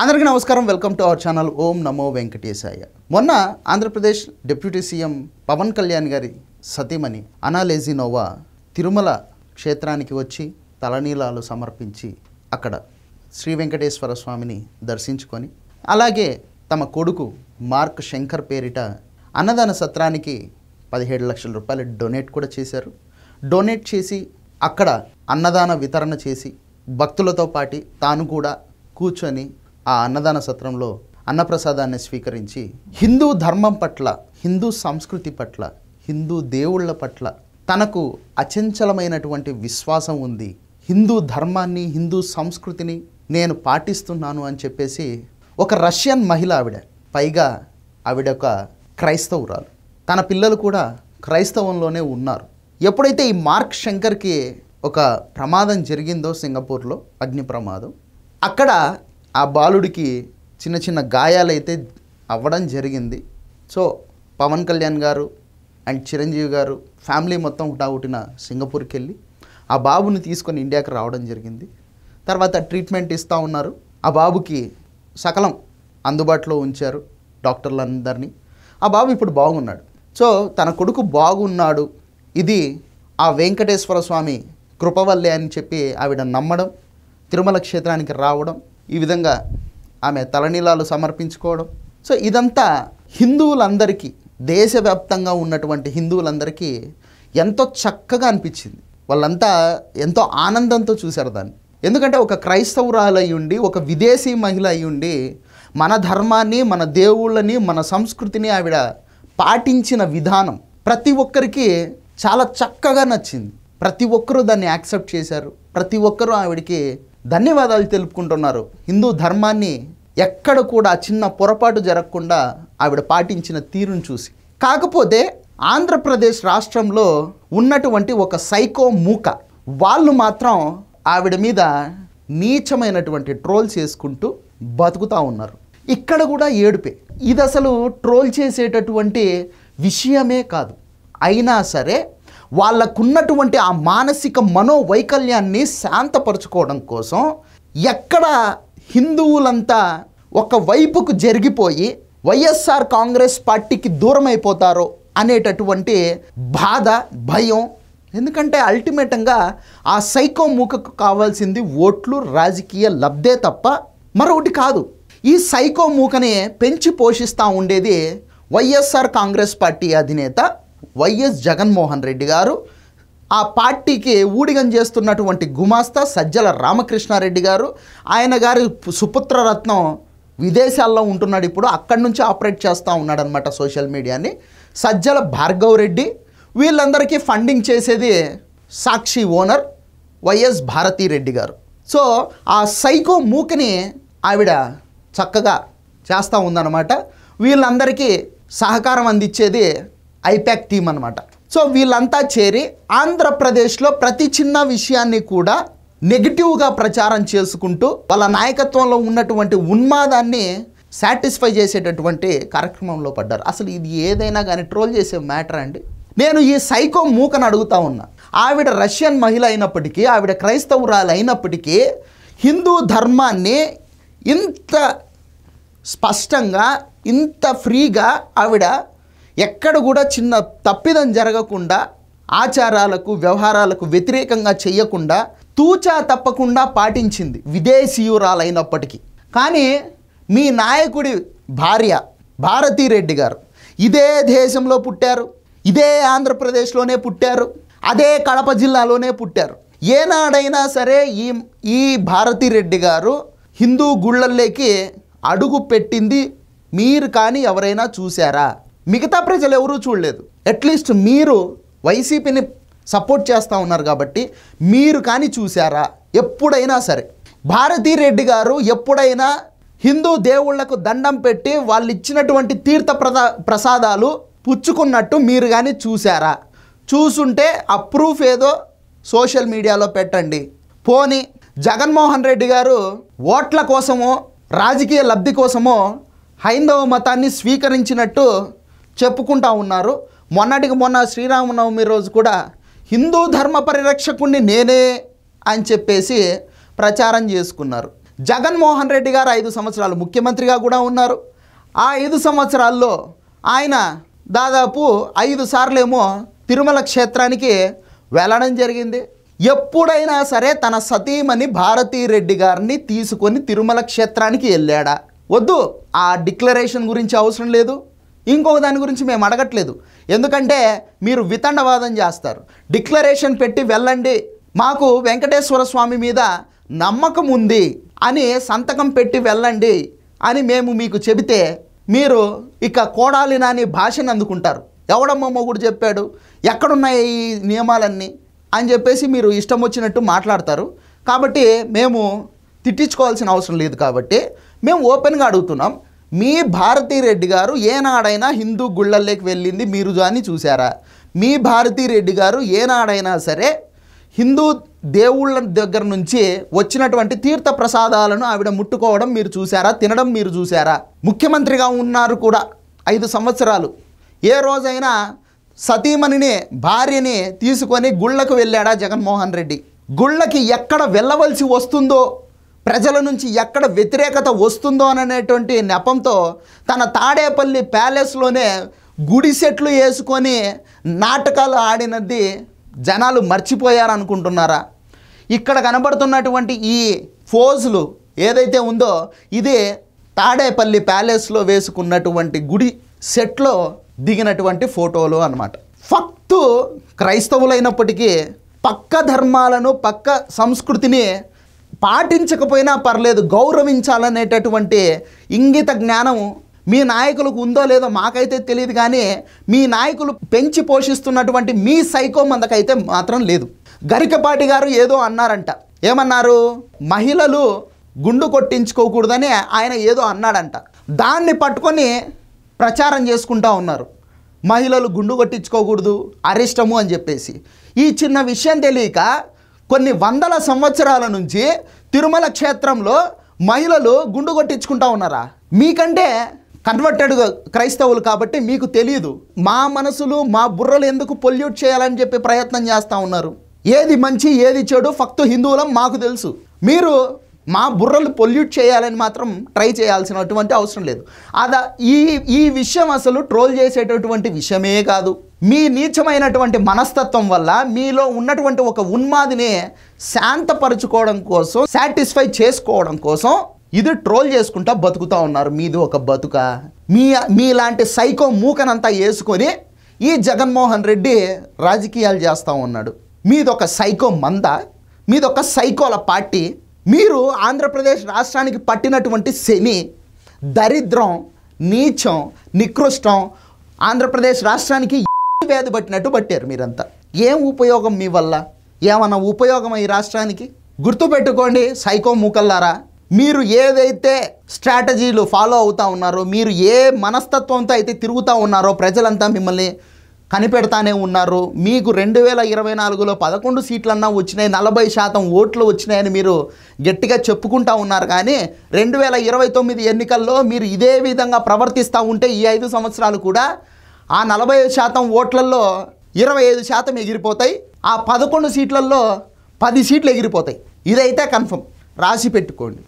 అందరికీ నమస్కారం. Welcome to our channel ఓం నమో వెంకటేశాయ. మొన్న ఆంధ్రప్రదేశ్ డిప్యూటీ సీఎం పవన్ కళ్యాణ్ గారి సతీమణి అనా లెజినోవా తిరుమల క్షేత్రానికి వచ్చి తలనీలాలు సమర్పించి అక్కడ శ్రీ వెంకటేశ్వర స్వామిని దర్శించుకొని అలాగే తమ కొడుకు మార్క్ శంకర్ పేరిట అన్నదాన సత్రానికి 17 లక్షల రూపాయలు డొనేట్ కూడా చేశారు. డొనేట్ చేసి అక్కడ అన్నదాన వితరణ చేసి భక్తులతో పాటు తాను కూడా కూర్చొని ఆ అన్నదాన సత్రంలో అన్నప్రసాదాన్ని స్వీకరించి హిందూ ధర్మం పట్ల, హిందూ సంస్కృతి పట్ల, హిందూ దేవుళ్ళ పట్ల తనకు అచంచలమైనటువంటి విశ్వాసం ఉంది, హిందూ ధర్మాన్ని, హిందూ సంస్కృతిని నేను పాటిస్తున్నాను అని చెప్పేసి ఒక రష్యన్ మహిళ ఆవిడ, పైగా ఆవిడ ఒక క్రైస్తవురాలు, తన పిల్లలు కూడా క్రైస్తవంలోనే ఉన్నారు. ఎప్పుడైతే ఈ మార్క్ శంకర్కి ఒక ప్రమాదం జరిగిందో సింగపూర్లో, అగ్ని ప్రమాదం, అక్కడ ఆ బాలుడికి చిన్న చిన్న గాయాలైతే అవ్వడం జరిగింది. సో పవన్ కళ్యాణ్ గారు అండ్ చిరంజీవి గారు ఫ్యామిలీ మొత్తం హుటాహుటిన సింగపూర్కి వెళ్ళి ఆ బాబుని తీసుకొని ఇండియాకి రావడం జరిగింది. తర్వాత ట్రీట్మెంట్ ఇస్తూ ఉన్నారు. ఆ బాబుకి సకలం అందుబాటులో ఉంచారు డాక్టర్లందరినీ. ఆ బాబు ఇప్పుడు బాగున్నాడు. సో తన కొడుకు బాగున్నాడు, ఇది ఆ వెంకటేశ్వర స్వామి కృపవల్లే అని చెప్పి ఆవిడ నమ్మడం, తిరుమల క్షేత్రానికి రావడం, ఈ విధంగా ఆమె తలనీలాలు సమర్పించుకోవడం. సో ఇదంతా హిందువులందరికీ, దేశవ్యాప్తంగా ఉన్నటువంటి హిందువులందరికీ ఎంతో చక్కగా అనిపించింది. వాళ్ళంతా ఎంతో ఆనందంతో చూశారు దాన్ని. ఎందుకంటే ఒక క్రైస్తవురాలు అయ్యుండి, ఒక విదేశీ మహిళ అయ్యుండి మన ధర్మాన్ని, మన దేవుళ్ళని, మన సంస్కృతిని ఆవిడ పాటించిన విధానం ప్రతి ఒక్కరికి చాలా చక్కగా నచ్చింది. ప్రతి ఒక్కరూ దాన్ని యాక్సెప్ట్ చేశారు. ప్రతి ఒక్కరూ ఆవిడికి ధన్యవాదాలు తెలుపుకుంటున్నారు. హిందూ ధర్మాన్ని ఎక్కడ కూడా చిన్న పొరపాటు జరగకుండా ఆవిడ పాటించిన తీరును చూసి. కాకపోతే ఆంధ్రప్రదేశ్ రాష్ట్రంలో ఉన్నటువంటి ఒక సైకో మూక వాళ్ళు మాత్రం ఆవిడ మీద నీచమైనటువంటి ట్రోల్ చేసుకుంటూ బతుకుతూ ఉన్నారు. ఇక్కడ కూడా ఏడుపే. ఇది అసలు ట్రోల్ చేసేటటువంటి విషయమే కాదు. అయినా సరే వాళ్ళకున్నటువంటి ఆ మానసిక మనోవైకల్యాన్ని శాంతపరచుకోవడం కోసం ఎక్కడ హిందువులంతా ఒక వైపుకు జరిగిపోయి వైఎస్ఆర్ కాంగ్రెస్ పార్టీకి దూరం అయిపోతారో అనేటటువంటి బాధ, భయం. ఎందుకంటే అల్టిమేటంగా ఆ సైకో మూకకు కావాల్సింది ఓట్లు, రాజకీయ లబ్ధే తప్ప మరొకటి కాదు. ఈ సైకో మూకనే పెంచి పోషిస్తూ ఉండేది వైఎస్ఆర్ కాంగ్రెస్ పార్టీ అధినేత వైఎస్ జగన్మోహన్ రెడ్డి గారు. ఆ పార్టీకి ఊడిగం చేస్తున్నటువంటి గుమాస్తా సజ్జల రామకృష్ణారెడ్డి గారు, ఆయన గారి సుపుత్రరత్నం విదేశాల్లో ఉంటున్నాడు, ఇప్పుడు అక్కడి నుంచి ఆపరేట్ చేస్తూ ఉన్నాడు అనమాట సోషల్ మీడియాని, సజ్జల భార్గవ్ రెడ్డి. వీళ్ళందరికీ ఫండింగ్ చేసేది సాక్షి ఓనర్ వైఎస్ భారతీరెడ్డి గారు. సో ఆ సైకో మూకని ఆవిడ చక్కగా చేస్తూ ఉందన్నమాట. వీళ్ళందరికీ సహకారం అందించేది ఐపాక్ టీం అనమాట. సో వీళ్ళంతా చేరి ఆంధ్రప్రదేశ్లో ప్రతి చిన్న విషయాన్ని కూడా నెగిటివ్గా ప్రచారం చేసుకుంటూ వాళ్ళ నాయకత్వంలో ఉన్నటువంటి ఉన్మాదాన్ని సాటిస్ఫై చేసేటటువంటి కార్యక్రమంలో పడ్డారు. అసలు ఇది ఏదైనా కానీ ట్రోల్ చేసే మ్యాటర్ అండి. నేను ఈ సైకో మూకను అడుగుతా ఉన్నా. ఆవిడ రష్యన్ మహిళ అయినప్పటికీ, ఆవిడ క్రైస్తవురాలు అయినప్పటికీ హిందూ ధర్మాన్ని ఇంత స్పష్టంగా, ఇంత ఫ్రీగా ఆవిడ ఎక్కడ కూడా చిన్న తప్పిదం జరగకుండా, ఆచారాలకు, వ్యవహారాలకు వ్యతిరేకంగా చేయకుండా తూచా తప్పకుండా పాటించింది విదేశీయురాలైనప్పటికీ. కానీ మీ నాయకుడి భార్య భారతీరెడ్డి గారు ఇదే దేశంలో పుట్టారు, ఇదే ఆంధ్రప్రదేశ్లోనే పుట్టారు, అదే కడప జిల్లాలోనే పుట్టారు. ఏనాడైనా సరే ఈ భారతీరెడ్డి గారు హిందూ గుళ్ళల్లోకి అడుగు పెట్టింది మీరు కానీ ఎవరైనా చూసారా? మిగతా ప్రజలు ఎవరూ చూడలేదు. అట్లీస్ట్ మీరు వైసీపీని సపోర్ట్ చేస్తూ ఉన్నారు కాబట్టి మీరు కానీ చూసారా? ఎప్పుడైనా సరే భారతీరెడ్డి గారు ఎప్పుడైనా హిందూ దేవుళ్లకు దండం పెట్టి వాళ్ళు ఇచ్చినటువంటి తీర్థ ప్రసాదాలు పుచ్చుకున్నట్టు మీరు కానీ చూసారా? చూసుంటే ఆ ప్రూఫ్ ఏదో సోషల్ మీడియాలో పెట్టండి. పోనీ జగన్మోహన్ రెడ్డి గారు ఓట్ల కోసమో, రాజకీయ లబ్ధి కోసమో హైందవ మతాన్ని స్వీకరించినట్టు చెప్పుకుంటా ఉన్నారు. మొన్నటికి మొన్న శ్రీరామనవమి రోజు కూడా హిందూ ధర్మ పరిరక్షకుణ్ణి నేనే అని చెప్పేసి ప్రచారం చేసుకున్నారు. జగన్మోహన్ రెడ్డి గారు 5 సంవత్సరాలు ముఖ్యమంత్రిగా కూడా ఉన్నారు. ఆ 5 సంవత్సరాల్లో ఆయన దాదాపు 5 సార్లేమో తిరుమల క్షేత్రానికి వెళ్ళడం జరిగింది. ఎప్పుడైనా సరే తన సతీమణి భారతీరెడ్డి గారిని తీసుకొని తిరుమల క్షేత్రానికి వెళ్ళాడా? వద్దు, ఆ డిక్లరేషన్ గురించి అవసరం లేదు, ఇంకొక దాని గురించి మేము అడగట్లేదు. ఎందుకంటే మీరు వితండవాదం చేస్తారు. డిక్లరేషన్ పెట్టి వెళ్ళండి, మాకు వెంకటేశ్వర స్వామి మీద నమ్మకం ఉంది అని సంతకం పెట్టి వెళ్ళండి అని మేము మీకు చెబితే మీరు ఇక కోడాలి నాని భాషను అందుకుంటారు. ఎవడమ్మ మొగుడు చెప్పాడు, ఎక్కడున్నాయి ఈ నియమాలన్నీ అని చెప్పేసి మీరు ఇష్టం వచ్చినట్టు మాట్లాడతారు. కాబట్టి మేము తిట్టించుకోవాల్సిన అవసరం లేదు. కాబట్టి మేము ఓపెన్గా అడుగుతున్నాం, మీ భారతీరెడ్డి గారు ఏనాడైనా హిందూ గుళ్ళల్లోకి వెళ్ళింది మీరు కానీ చూసారా? మీ భారతీరెడ్డి గారు ఏనాడైనా సరే హిందూ దేవుళ్ళ దగ్గర నుంచి వచ్చినటువంటి తీర్థ ప్రసాదాలను ఆవిడ ముట్టుకోవడం మీరు చూసారా? తినడం మీరు చూసారా? ముఖ్యమంత్రిగా ఉన్నారు కూడా 5 సంవత్సరాలు. ఏ రోజైనా సతీమణిని భార్యని తీసుకొని గుళ్ళకు వెళ్ళాడా జగన్మోహన్ రెడ్డి? గుళ్ళకి ఎక్కడ వెళ్ళవలసి వస్తుందో, ప్రజల నుంచి ఎక్కడ వ్యతిరేకత వస్తుందో అనేటువంటి నెపంతో తన తాడేపల్లి ప్యాలెస్లోనే గుడిసెట్లు వేసుకొని నాటకాలు ఆడినది జనాలు మర్చిపోయారనుకుంటున్నారా? ఇక్కడ కనబడుతున్నటువంటి ఈ ఫోజులు ఏదైతే ఉందో ఇది తాడేపల్లి ప్యాలెస్లో వేసుకున్నటువంటి గుడి సెట్లో దిగినటువంటి ఫోటోలు అన్నమాట. ఫక్తు క్రైస్తవులైనప్పటికీ పక్క ధర్మాలను పక్క సంస్కృతిని పాటించకపోయినా పర్లేదు, గౌరవించాలనేటటువంటి ఇంగిత జ్ఞానం మీ నాయకులకు ఉందో లేదో మాకైతే తెలియదు. కానీ మీ నాయకులు పెంచి పోషిస్తున్నటువంటి మీ సైకో మందకైతే మాత్రం లేదు. గరికపాటి గారు ఏదో అన్నారంట. ఏమన్నారు? మహిళలు గుండు కొట్టించుకోకూడదని ఆయన ఏదో అన్నాడంట. దాన్ని పట్టుకొని ప్రచారం చేసుకుంటూ ఉన్నారు. మహిళలు గుండు కొట్టించుకోకూడదు, అరిష్టము అని చెప్పేసి. ఈ చిన్న విషయం తెలియక కొన్ని వందల సంవత్సరాల నుంచి తిరుమల క్షేత్రంలో మహిళలు గుండు కొట్టించుకుంటూ ఉన్నారా? మీకంటే కన్వర్టెడ్ క్రైస్తవులు కాబట్టి మీకు తెలియదు. మా మనసులు మా బుర్రలు ఎందుకు పొల్యూట్ చేయాలని చెప్పి ప్రయత్నం చేస్తూ ఉన్నారు. ఏది మంచి ఏది చెడు ఫక్తు హిందువులం మాకు తెలుసు. మీరు మా బుర్రలు పొల్యూట్ చేయాలని మాత్రం ట్రై చేయాల్సినటువంటి అవసరం లేదు. ఈ విషయం అసలు ట్రోల్ చేసేటటువంటి విషయమే కాదు. మీ నీచమైనటువంటి మనస్తత్వం వల్ల మీలో ఉన్నటువంటి ఒక ఉన్మాదిని శాంతపరచుకోవడం కోసం, సాటిస్ఫై చేసుకోవడం కోసం ఇది ట్రోల్ చేసుకుంటా బతుకుతూ ఉన్నారు. మీది ఒక బతుక. మీలాంటి సైకో మూకనంతా వేసుకొని ఈ జగన్మోహన్ రెడ్డి రాజకీయాలు చేస్తూ ఉన్నాడు. మీదొక సైకో మంద, మీదొక సైకోల పార్టీ. మీరు ఆంధ్రప్రదేశ్ రాష్ట్రానికి పట్టినటువంటి శని, దరిద్రం, నీచం, నికృష్టం ఆంధ్రప్రదేశ్ రాష్ట్రానికి వ్యాధి పట్టినట్టు పట్టారు మీరంతా. ఏం ఉపయోగం మీ వల్ల? ఏమన్నా ఉపయోగం ఈ రాష్ట్రానికి? గుర్తుపెట్టుకోండి సైకో మూకల్లారా, మీరు ఏదైతే స్ట్రాటజీలు ఫాలో అవుతూ ఉన్నారో, మీరు ఏ మనస్తత్వంతో అయితే తిరుగుతూ ఉన్నారో ప్రజలంతా మిమ్మల్ని కనిపెడతానే ఉన్నారు. మీకు 2024లో 11 సీట్లన్నా వచ్చినాయి, 40% ఓట్లు వచ్చినాయని మీరు గట్టిగా చెప్పుకుంటూ ఉన్నారు. కానీ 2029 ఎన్నికల్లో మీరు ఇదే విధంగా ప్రవర్తిస్తూ ఉంటే ఈ 5 సంవత్సరాలు కూడా ఆ 40% ఓట్లలో 25% ఎగిరిపోతాయి. ఆ 11 సీట్లలో 10 సీట్లు ఎగిరిపోతాయి. ఇదైతే కన్ఫర్మ్, రాసి పెట్టుకోండి.